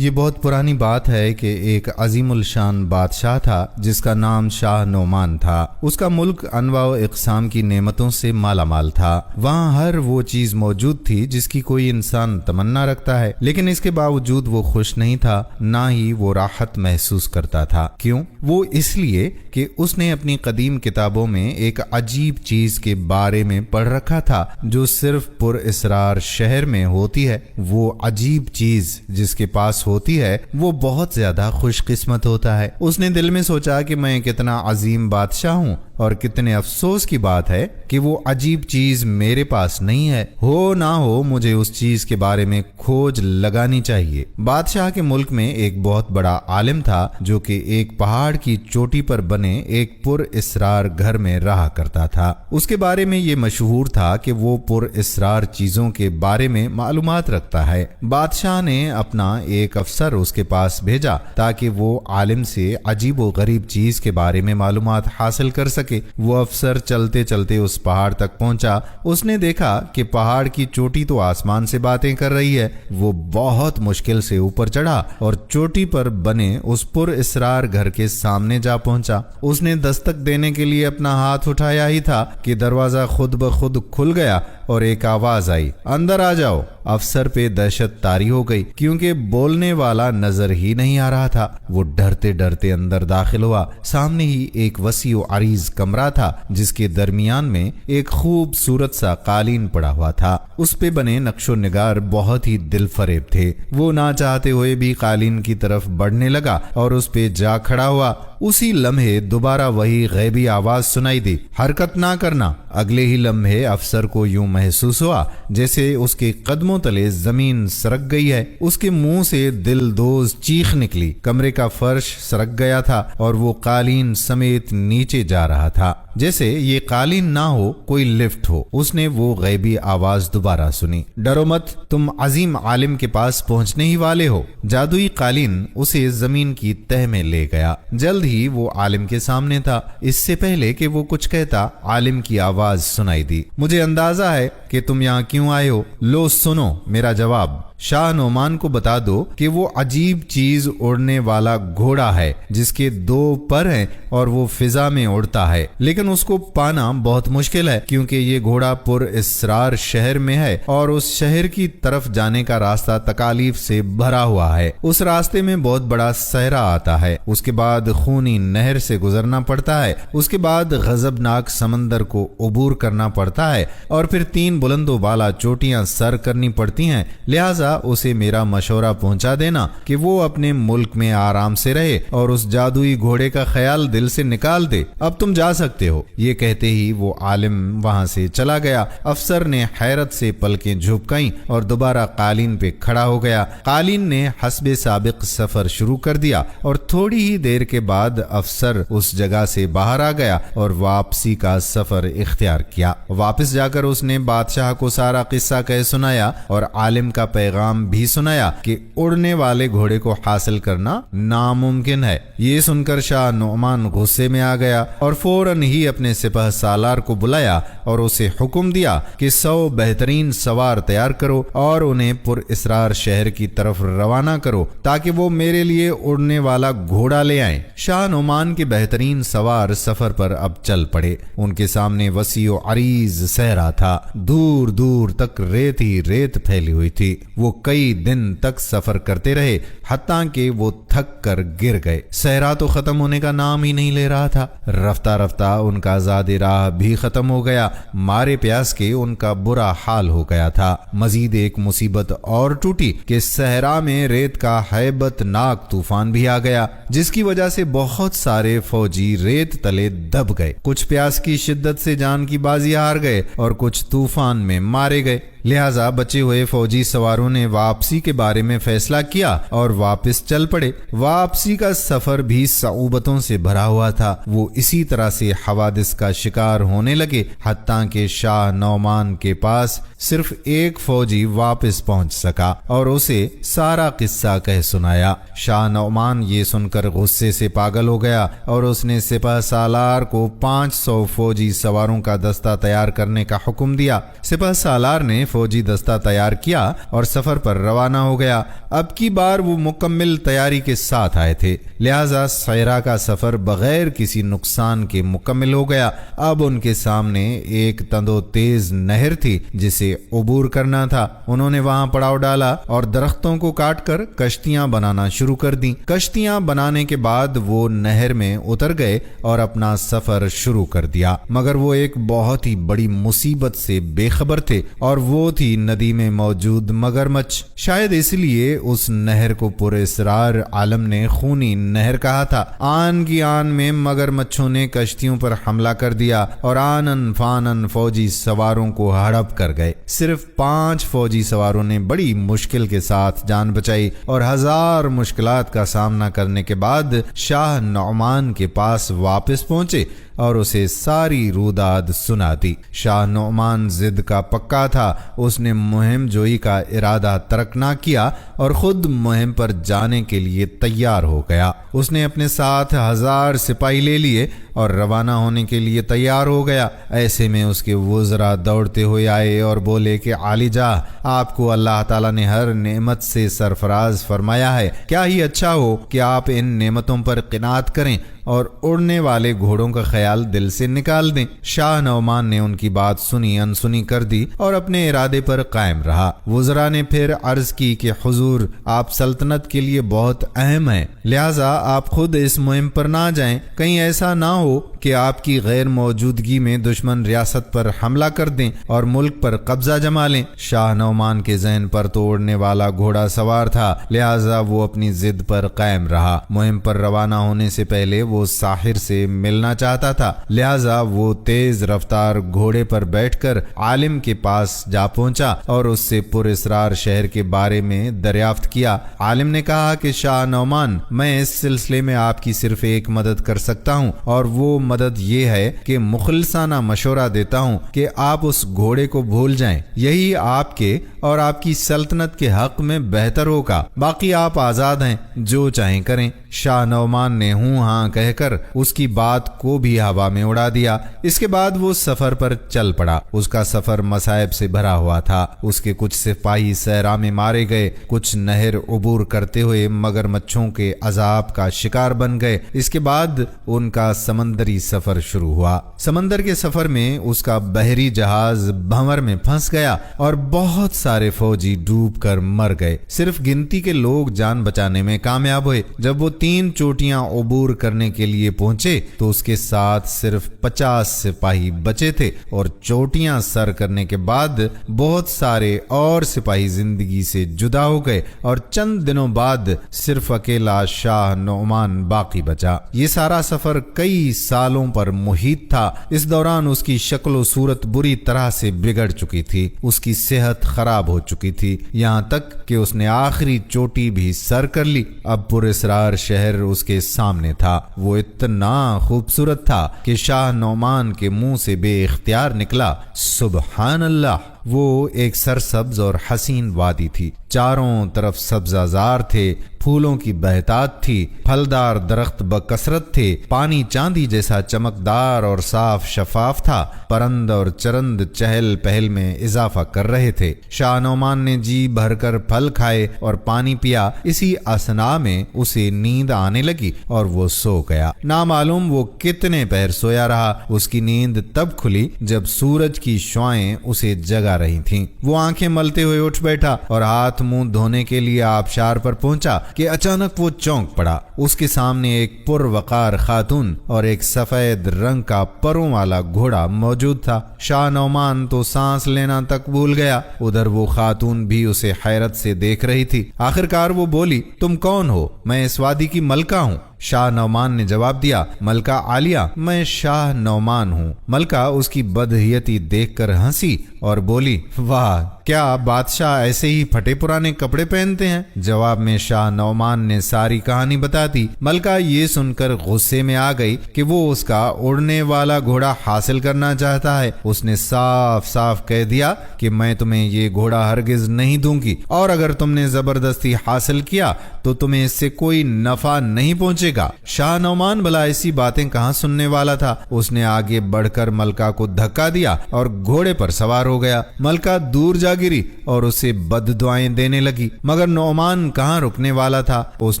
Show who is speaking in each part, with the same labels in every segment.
Speaker 1: یہ بہت پرانی بات ہے کہ ایک عظیم الشان بادشاہ تھا جس کا نام شاہ نعمان تھا۔ اس کا ملک انواع و اقسام کی نعمتوں سے مالا مال تھا۔ وہاں ہر وہ چیز موجود تھی جس کی کوئی انسان تمنا رکھتا ہے، لیکن اس کے باوجود وہ خوش نہیں تھا، نہ ہی وہ راحت محسوس کرتا تھا۔ کیوں؟ وہ اس لیے کہ اس نے اپنی قدیم کتابوں میں ایک عجیب چیز کے بارے میں پڑھ رکھا تھا جو صرف پر اسرار شہر میں ہوتی ہے۔ وہ عجیب چیز جس کے پاس ہوتی ہے وہ بہت زیادہ خوش قسمت ہوتا ہے۔ اس نے دل میں سوچا کہ میں کتنا عظیم بادشاہ ہوں اور کتنے افسوس کی بات ہے کہ وہ عجیب چیز میرے پاس نہیں ہے۔ ہو نہ ہو مجھے اس چیز کے بارے میں کھوج لگانی چاہیے۔ بادشاہ کے ملک میں ایک بہت بڑا عالم تھا جو کہ ایک پہاڑ کی چوٹی پر بنے ایک پر اسرار گھر میں رہا کرتا تھا۔ اس کے بارے میں یہ مشہور تھا کہ وہ پر اسرار چیزوں کے بارے میں معلومات رکھتا ہے۔ بادشاہ نے اپنا ایک افسر اس کے پاس بھیجا تاکہ وہ عالم سے عجیب و غریب چیز کے بارے میں معلومات حاصل کر سکے۔ وہ افسر چلتے چلتے اس پہاڑ تک پہنچا۔ اس نے دیکھا کہ پہاڑ کی چوٹی تو آسمان سے باتیں کر رہی ہے۔ وہ بہت مشکل سے اوپر چڑھا اور چوٹی پر بنے اس پر اسرار گھر کے سامنے جا پہنچا۔ اس نے دستک دینے کے لیے اپنا ہاتھ اٹھایا ہی تھا کہ دروازہ خود بخود کھل گیا اور ایک آواز آئی، اندر آ جاؤ۔ افسر پہ دہشت طاری ہو گئی کیونکہ بولنے والا نظر ہی نہیں آ رہا تھا۔ وہ ڈرتے ڈرتے اندر داخل ہوا۔ سامنے ہی ایک وسیع و عریض کمرہ تھا جس کے درمیان میں ایک خوبصورت سا قالین پڑا ہوا تھا۔ اس پہ بنے نقش و نگار بہت ہی دل فریب تھے۔ وہ نہ چاہتے ہوئے بھی قالین کی طرف بڑھنے لگا اور اس پہ جا کھڑا ہوا۔ اسی لمحے دوبارہ وہی غیبی آواز سنائی دی، حرکت نہ کرنا۔ اگلے ہی لمحے افسر کو یوں محسوس ہوا جیسے اس کے قدموں تلے زمین سرک گئی ہے۔ اس کے منہ سے دل دوز چیخ نکلی۔ کمرے کا فرش سرک گیا تھا اور وہ قالین سمیت نیچے جا رہا تھا جیسے یہ قالین نہ ہو کوئی لفٹ ہو۔ اس نے وہ غیبی آواز دوبارہ سنی، ڈرو مت، تم عظیم عالم کے پاس پہنچنے ہی والے ہو۔ جادوئی قالین اسے زمین کی تہ میں لے گیا۔ جلد ہی وہ عالم کے سامنے تھا۔ اس سے پہلے کہ وہ کچھ کہتا عالم کی آواز سنائی دی، مجھے اندازہ ہے کہ تم یہاں کیوں آئے ہو، لو سنو میرا جواب۔ شاہ نعمان کو بتا دو کہ وہ عجیب چیز اڑنے والا گھوڑا ہے جس کے 2 پر ہیں اور وہ فضا میں اڑتا ہے، لیکن اس کو پانا بہت مشکل ہے کیونکہ یہ گھوڑا پر اسرار شہر میں ہے اور اس شہر کی طرف جانے کا راستہ تکالیف سے بھرا ہوا ہے۔ اس راستے میں بہت بڑا صحرا آتا ہے، اس کے بعد خونی نہر سے گزرنا پڑتا ہے، اس کے بعد غضبناک سمندر کو عبور کرنا پڑتا ہے اور پھر 3 بلند و بالا چوٹیاں سر کرنی پڑتی ہیں۔ لہٰذا اسے میرا مشورہ پہنچا دینا کہ وہ اپنے ملک میں آرام سے رہے اور اس جادوئی گھوڑے کا خیال دل سے نکال دے۔ اب تم جا سکتے ہو۔ یہ کہتے ہی وہ عالم وہاں سے چلا گیا۔ افسر نے حیرت سے پلکیں جھپکائیں اور دوبارہ قالین پہ کھڑا ہو گیا۔ قالین نے حسب سابق سفر شروع کر دیا اور تھوڑی ہی دیر کے بعد افسر اس جگہ سے باہر آ گیا اور واپسی کا سفر اختیار کیا۔ واپس جا کر اس نے بادشاہ کو سارا قصہ کہہ سنایا اور عالم کا پیغام بھی سنایا کہ اڑنے والے گھوڑے کو حاصل کرنا ناممکن ہے۔ یہ سن کر شاہ نعمان غصے میں آ گیا اور فوراً ہی اپنے سپہ سالار کو بلایا اور اسے حکم دیا کہ 100 بہترین سوار تیار کرو اور انہیں پر اسرار شہر کی طرف روانہ کرو تاکہ وہ میرے لیے اڑنے والا گھوڑا لے آئیں۔ شاہ نعمان کے بہترین سوار سفر پر اب چل پڑے۔ ان کے سامنے وسیع و عریض صحرا تھا، دور دور تک ریت ہی ریت پھیلی ہوئی تھی۔ وہ کئی دن تک سفر کرتے رہے حتیٰ کہ وہ تھک کر گر گئے۔ صحرا تو ختم ہونے کا نام ہی نہیں لے رہا تھا۔ رفتہ رفتہ ان کا زاد راہ بھی ختم ہو گیا۔ مارے پیاس کے ان کا برا حال ہو گیا تھا۔ مزید ایک مصیبت اور ٹوٹی کہ صحرا میں ریت کا ہیبت ناک طوفان بھی آ گیا جس کی وجہ سے بہت سارے فوجی ریت تلے دب گئے۔ کچھ پیاس کی شدت سے جان کی بازی ہار گئے اور کچھ طوفان میں مارے گئے۔ لہٰذا بچے ہوئے فوجی سواروں نے واپسی کے بارے میں فیصلہ کیا اور واپس چل پڑے۔ واپسی کا سفر بھی صعوبتوں سے بھرا ہوا تھا۔ وہ اسی طرح سے حوادث کا شکار ہونے لگے حتیٰ کہ شاہ نعمان کے پاس صرف ایک فوجی واپس پہنچ سکا اور اسے سارا قصہ کہہ سنایا۔ شاہ نعمان یہ سن کر غصے سے پاگل ہو گیا اور اس نے سپہ سالار کو 500 فوجی سواروں کا دستہ تیار کرنے کا حکم دیا۔ سپہ سالار نے فوجی دستہ تیار کیا اور سفر پر روانہ ہو گیا۔ اب کی بار وہ مکمل تیاری کے ساتھ آئے تھے، لہذا صحرا کا سفر بغیر کسی نقصان کے مکمل ہو گیا۔ اب ان کے سامنے ایک تند و تیز نہر تھی جسے عبور کرنا تھا۔ انہوں نے وہاں پڑاؤ ڈالا اور درختوں کو کاٹ کر کشتیاں بنانا شروع کر دیں۔ کشتیاں بنانے کے بعد وہ نہر میں اتر گئے اور اپنا سفر شروع کر دیا، مگر وہ ایک بہت ہی بڑی مصیبت سے بے خبر تھے، اور وہ تھی ندی میں موجود مگرمچھ۔ شاید اس لیے اس نہر کو پر اسرار عالم نے خونی نہر کہا تھا۔ آن کی آن میں مگرمچھوں نے کشتیوں پر حملہ کر دیا اور آنن فانن فوجی سواروں کو ہڑپ کر گئے۔ صرف 5 فوجی سواروں نے بڑی مشکل کے ساتھ جان بچائی اور ہزار مشکلات کا سامنا کرنے کے بعد شاہ نعمان کے پاس واپس پہنچے اور اسے ساری روداد سنا دی۔ شاہ نعمان ضد کا پکا تھا، اس نے مہم جوئی کا ارادہ ترک نہ کیا اور خود مہم پر جانے کے لیے تیار ہو گیا۔ اس نے اپنے ساتھ 1000 سپاہی لے لیے اور روانہ ہونے کے لیے تیار ہو گیا۔ ایسے میں اس کے وزراء دوڑتے ہوئے آئے اور بولے کہ عالی جاہ، آپ کو اللہ تعالیٰ نے ہر نعمت سے سرفراز فرمایا ہے، کیا ہی اچھا ہو کہ آپ ان نعمتوں پر قناعت کریں اور اڑنے والے گھوڑوں کا خیال دل سے نکال دیں۔ شاہ نعمان نے ان کی بات سنی انسنی کر دی اور اپنے ارادے پر قائم رہا۔ وزراء نے پھر عرض کی کہ حضور، آپ سلطنت کے لیے بہت اہم ہیں، لہٰذا آپ خود اس مہم پر نہ جائیں، کہیں ایسا نہ ہو کہ آپ کی غیر موجودگی میں دشمن ریاست پر حملہ کر دیں اور ملک پر قبضہ جما لیں۔ شاہ نعمان کے ذہن پر تو اڑنے والا گھوڑا سوار تھا، لہٰذا وہ اپنی ضد پر قائم رہا۔ مہم پر روانہ ہونے سے پہلے وہ ساحر سے ملنا چاہتا تھا، لہٰذا وہ تیز رفتار گھوڑے پر بیٹھ کر عالم کے پاس جا پہنچا اور اس سے پر اسرار شہر کے بارے میں دریافت کیا۔ عالم نے کہا کہ شاہ نعمان، میں اس سلسلے میں آپ کی صرف ایک مدد کر سکتا ہوں، اور وہ مدد یہ ہے کہ مخلصانہ مشورہ دیتا ہوں کہ آپ اس گھوڑے کو بھول جائیں، یہی آپ کے اور آپ کی سلطنت کے حق میں بہتر ہوگا، باقی آپ آزاد ہیں، جو چاہیں کریں۔ شاہ نعمان نے ہوں ہاں کہہ کر اس کی بات کو بھی ہوا میں اڑا دیا۔ اس کے بعد وہ سفر پر چل پڑا۔ اس کا سفر مصائب سے بھرا ہوا تھا۔ اس کے کچھ سپاہی صحرا میں مارے گئے، کچھ نہر عبور کرتے ہوئے مگرمچھوں کے عذاب کا شکار بن گئے۔ اس کے بعد ان کا سمندری سفر شروع ہوا۔ سمندر کے سفر میں اس کا بحری جہاز بھنور میں پھنس گیا اور بہت سارے فوجی ڈوب کر مر گئے۔ صرف گنتی کے لوگ جان بچانے میں کامیاب ہوئے۔ جب وہ 3 چوٹیاں عبور کرنے کے لیے پہنچے تو اس کے ساتھ صرف 50 سپاہی بچے تھے، اور چوٹیاں سر کرنے کے بعد بہت سارے اور سپاہی زندگی سے جدا ہو گئے، اور چند دنوں بعد صرف اکیلا شاہ نعمان باقی بچا۔ یہ سارا سفر کئی سالوں پر محیط تھا۔ اس دوران اس کی شکل و صورت بری طرح سے بگڑ چکی تھی، اس کی صحت خراب ہو چکی تھی، یہاں تک کہ اس نے آخری چوٹی بھی سر کر لی۔ اب پر اسرار شہر اس کے سامنے تھا۔ وہ اتنا خوبصورت تھا کہ شاہ نعمان کے منہ سے بے اختیار نکلا، سبحان اللہ۔ وہ ایک سرسبز اور حسین وادی تھی، چاروں طرف سبزہ زار تھے، پھولوں کی بہتات تھی، پھلدار درخت بکثرت تھے، پانی چاندی جیسا چمکدار اور صاف شفاف تھا، پرند اور چرند چہل پہل میں اضافہ کر رہے تھے۔ شاہ نعمان نے جی بھر کر پھل کھائے اور پانی پیا۔ اسی اثنا میں اسے نیند آنے لگی اور وہ سو گیا۔ نامعلوم وہ کتنے پہر سویا رہا۔ اس کی نیند تب کھلی جب سورج کی شعائیں اسے جگا رہی تھیں۔ وہ آنکھیں ملتے ہوئے اٹھ بیٹھا اور ہاتھ منہ دھونے کے لیے آبشار پر پہنچا کہ اچانک وہ چونک پڑا۔ اس کے سامنے ایک پروقار خاتون اور ایک سفید رنگ کا پروں والا گھوڑا موجود تھا۔ شاہ نعمان تو سانس لینا تک بھول گیا۔ ادھر وہ خاتون بھی اسے حیرت سے دیکھ رہی تھی۔ آخرکار وہ بولی، تم کون ہو؟ میں اس وادی کی ملکہ ہوں۔ شاہ نعمان نے جواب دیا، ملکہ عالیہ، میں شاہ نعمان ہوں۔ ملکہ اس کی بدحیتی دیکھ کر ہنسی اور بولی، واہ، کیا بادشاہ ایسے ہی پھٹے پرانے کپڑے پہنتے ہیں؟ جواب میں شاہ نعمان نے ساری کہانی بتا دی۔ ملکہ یہ سن کر غصے میں آ گئی کہ وہ اس کا اڑنے والا گھوڑا حاصل کرنا چاہتا ہے۔ اس نے صاف صاف کہہ دیا کہ میں تمہیں یہ گھوڑا ہرگز نہیں دوں گی، اور اگر تم نے زبردستی حاصل کیا تو تمہیں اس سے کوئی نفع نہیں پہنچے گا۔ شاہ نعمان بھلا ایسی باتیں کہاں سننے والا تھا۔ اس نے آگے بڑھ کر ملکہ کو دھکا دیا اور گھوڑے پر سوار ہو گیا۔ ملکہ دور جا جا گری اور اسے بد دعائیں دینے لگی، مگر نعمان کہاں رکنے والا تھا۔ اس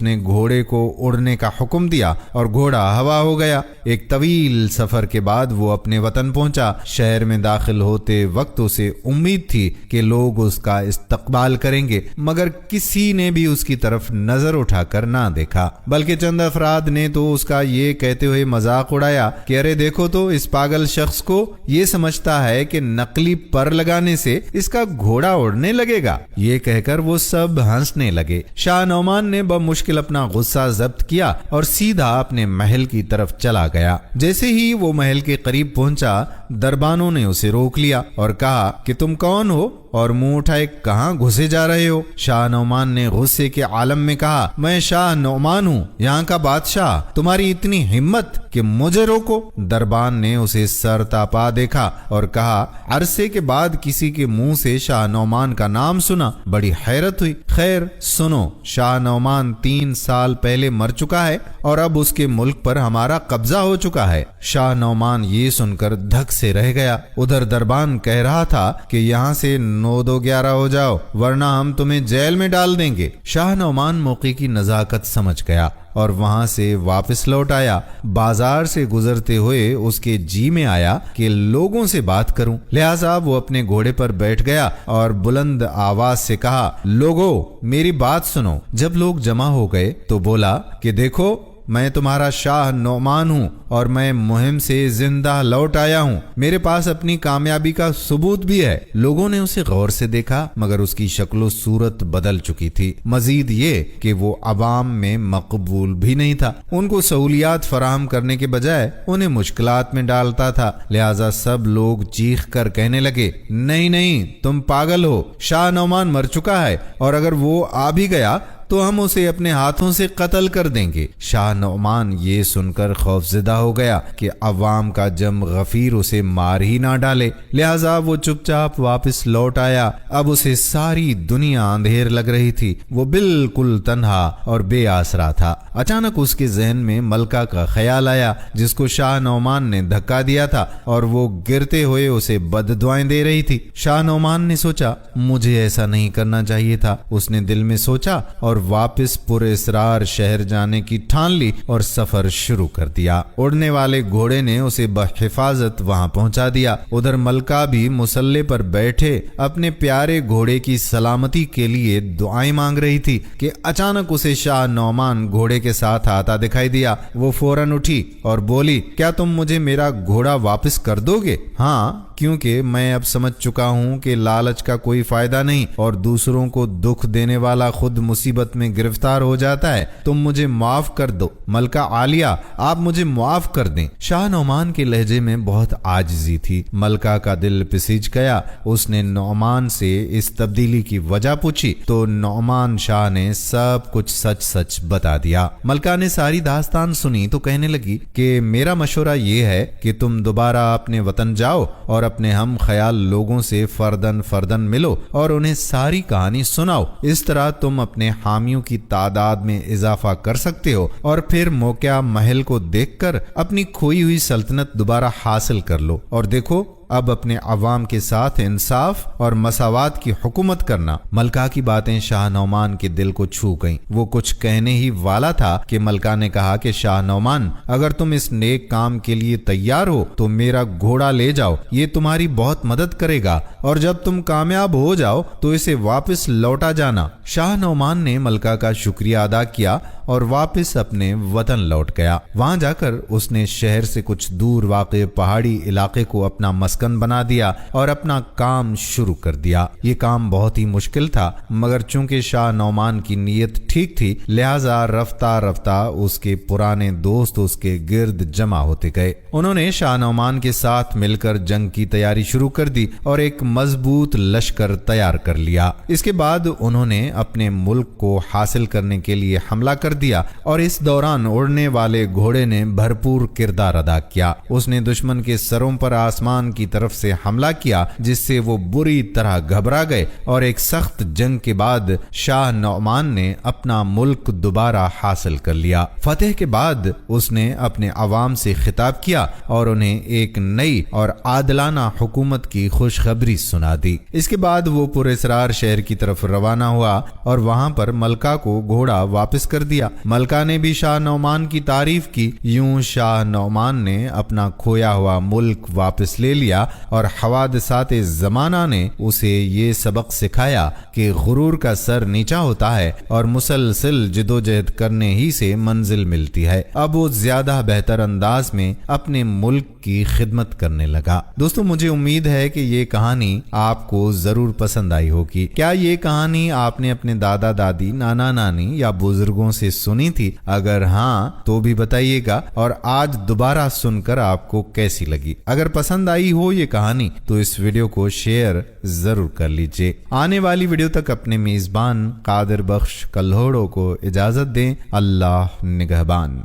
Speaker 1: نے گھوڑے کو اڑنے کا حکم دیا اور گھوڑا ہوا ہو گیا۔ ایک طویل سفر کے بعد وہ اپنے وطن پہنچا۔ شہر میں داخل ہوتے وقت اسے امید تھی کہ لوگ اس کا استقبال کریں گے، مگر کسی نے بھی اس کی طرف نظر اٹھا کر نہ دیکھا، بلکہ چند افراد نے تو اس کا یہ کہتے ہوئے مذاق اڑایا کہ ارے دیکھو تو اس پاگل شخص کو، یہ سمجھتا ہے کہ نقلی پر لگانے سے اس کا گھوڑا اڑنے لگے گا۔ یہ کہہ کر وہ سب ہنسنے لگے۔ شاہ نعمان نے بمشکل اپنا غصہ ضبط کیا اور سیدھا اپنے محل کی طرف چلا گیا۔ جیسے ہی وہ محل کے قریب پہنچا، دربانوں نے اسے روک لیا اور کہا کہ تم کون ہو اور منہ اٹھائے کہاں گھسے جا رہے ہو؟ شاہ نعمان نے غصے کے عالم میں کہا، میں شاہ نعمان ہوں، یہاں کا بادشاہ، تمہاری اتنی ہمت کہ مجھے روکو؟ دربان نے اسے سر تاپا دیکھا اور کہا، عرصے کے بعد کسی کے منہ سے شاہ نعمان کا نام سنا، بڑی حیرت ہوئی۔ خیر سنو، شاہ نعمان 3 سال پہلے مر چکا ہے اور اب اس کے ملک پر ہمارا قبضہ ہو چکا ہے۔ شاہ نعمان یہ سن کر دھک سے رہ گیا۔ ادھر دربان کہہ رہا تھا کہ یہاں سے 9-2-11 ہو جاؤ ورنہ ہم تمہیں جیل میں ڈال دیں گے۔ شاہ نعمان موقع کی نزاکت سمجھ گیا اور وہاں سے واپس لوٹ آیا۔ بازار سے گزرتے ہوئے اس کے جی میں آیا کہ لوگوں سے بات کروں، لہٰذا وہ اپنے گھوڑے پر بیٹھ گیا اور بلند آواز سے کہا، لوگو میری بات سنو۔ جب لوگ جمع ہو گئے تو بولا کہ دیکھو، میں تمہارا شاہ نعمان ہوں اور میں مہم سے زندہ لوٹ آیا ہوں، میرے پاس اپنی کامیابی کا ثبوت بھی ہے۔ لوگوں نے اسے غور سے دیکھا مگر اس کی شکل و صورت بدل چکی تھی، مزید یہ کہ وہ عوام میں مقبول بھی نہیں تھا، ان کو سہولیات فراہم کرنے کے بجائے انہیں مشکلات میں ڈالتا تھا، لہٰذا سب لوگ چیخ کر کہنے لگے، نہیں نہیں تم پاگل ہو، شاہ نعمان مر چکا ہے اور اگر وہ آ بھی گیا تو ہم اسے اپنے ہاتھوں سے قتل کر دیں گے۔ شاہ نعمان یہ سن کر خوفزدہ ہو گیا کہ عوام کا جم غفیر اسے مار ہی نہ ڈالے، لہٰذا وہ چپ چاپ واپس لوٹ آیا۔ اب اسے ساری دنیا اندھیر لگ رہی تھی، وہ بالکل تنہا اور بے آسرا تھا۔ اچانک اس کے ذہن میں ملکہ کا خیال آیا جس کو شاہ نعمان نے دھکا دیا تھا اور وہ گرتے ہوئے اسے بد دعائیں دے رہی تھی۔ شاہ نعمان نے سوچا، مجھے ایسا نہیں کرنا چاہیے تھا۔ اس نے دل میں سوچا اور واپس پر اسرار شہر جانے کی ٹھان لی اور سفر شروع کر دیا۔ اڑنے والے گھوڑے نے اسے بحفاظت وہاں پہنچا دیا۔ ادھر ملکہ بھی مسلح پر بیٹھے اپنے پیارے گھوڑے کی سلامتی کے لیے دعائیں مانگ رہی تھی کہ اچانک اسے شاہ نعمان گھوڑے کے ساتھ آتا دکھائی دیا۔ وہ فوراً اٹھی اور بولی، کیا تم مجھے میرا گھوڑا واپس کر دو گے؟ ہاں، کیونکہ میں اب سمجھ چکا ہوں کہ لالچ کا کوئی فائدہ نہیں اور دوسروں کو دکھ دینے والا خود مصیبت میں گرفتار ہو جاتا ہے، تم مجھے معاف کر دو۔ ملکہ عالیہ، آپ مجھے معاف کر دیں۔ شاہ نعمان کے لہجے میں بہت عاجزی تھی۔ ملکہ کا دل پسیج گیا۔ اس نے نعمان سے اس تبدیلی کی وجہ پوچھی تو نعمان شاہ نے سب کچھ سچ سچ بتا دیا۔ ملکہ نے ساری داستان سنی تو کہنے لگی کہ میرا مشورہ یہ ہے کہ تم دوبارہ اپنے وطن جاؤ اور اپنے ہم خیال لوگوں سے فردن فردن ملو اور انہیں ساری کہانی سناؤ۔ اس طرح تم اپنے حامیوں کی تعداد میں اضافہ کر سکتے ہو اور پھر موقع محل کو دیکھ کر اپنی کھوئی ہوئی سلطنت دوبارہ حاصل کر لو۔ اور دیکھو، اب اپنے عوام کے ساتھ انصاف اور مساوات کی حکومت کرنا۔ ملکہ کی باتیں شاہ نعمان کے دل کو چھو گئیں۔ وہ کچھ کہنے ہی والا تھا کہ ملکہ نے کہا کہ شاہ نعمان، اگر تم اس نیک کام کے لیے تیار ہو تو میرا گھوڑا لے جاؤ، یہ تمہاری بہت مدد کرے گا اور جب تم کامیاب ہو جاؤ تو اسے واپس لوٹا جانا۔ شاہ نعمان نے ملکہ کا شکریہ ادا کیا اور واپس اپنے وطن لوٹ گیا۔ وہاں جا کر اس نے شہر سے کچھ دور واقع پہاڑی علاقے کو اپنا مسکن بنا دیا اور اپنا کام شروع کر دیا۔ یہ کام بہت ہی مشکل تھا مگر چونکہ شاہ نعمان کی نیت ٹھیک تھی لہٰذا رفتہ رفتہ اس کے پرانے دوست اس کے گرد جمع ہوتے گئے۔ انہوں نے شاہ نعمان کے ساتھ مل کر جنگ کی تیاری شروع کر دی اور ایک مضبوط لشکر تیار کر لیا۔ اس کے بعد انہوں نے اپنے ملک کو حاصل کرنے کے لیے حملہ کر دیا اور اس دوران اڑنے والے گھوڑے نے بھرپور کردار ادا کیا۔ اس نے دشمن کے سروں پر آسمان کی طرف سے حملہ کیا جس سے وہ بری طرح گھبرا گئے اور ایک سخت جنگ کے بعد شاہ نعمان نے اپنا ملک دوبارہ حاصل کر لیا۔ فتح کے بعد اس نے اپنے عوام سے خطاب کیا اور انہیں ایک نئی اور عادلانہ حکومت کی خوشخبری سنا دی۔ اس کے بعد وہ پراسرار شہر کی طرف روانہ ہوا اور وہاں پر ملکہ کو گھوڑا واپس کر دیا۔ ملکہ نے بھی شاہ نعمان کی تعریف کی۔ یوں شاہ نعمان نے اپنا کھویا ہوا ملک واپس لے لیا اور حوادثات زمانہ نے اسے یہ سبق سکھایا کہ غرور کا سر نیچا ہوتا ہے اور مسلسل جدوجہد کرنے ہی سے منزل ملتی ہے۔ اب وہ زیادہ بہتر انداز میں اپنے ملک کی خدمت کرنے لگا۔ دوستو مجھے امید ہے کہ یہ کہانی آپ کو ضرور پسند آئی ہوگی۔ کیا یہ کہانی آپ نے اپنے دادا دادی، نانا نانی یا بزرگوں سے سنی تھی؟ اگر ہاں تو بھی بتائیے گا، اور آج دوبارہ سن کر آپ کو کیسی لگی؟ اگر پسند آئی ہو یہ کہانی تو اس ویڈیو کو شیئر ضرور کر لیجئے۔ آنے والی ویڈیو تک اپنے میزبان قادر بخش کلہوڑوں کو اجازت دیں۔ اللہ نگہبان۔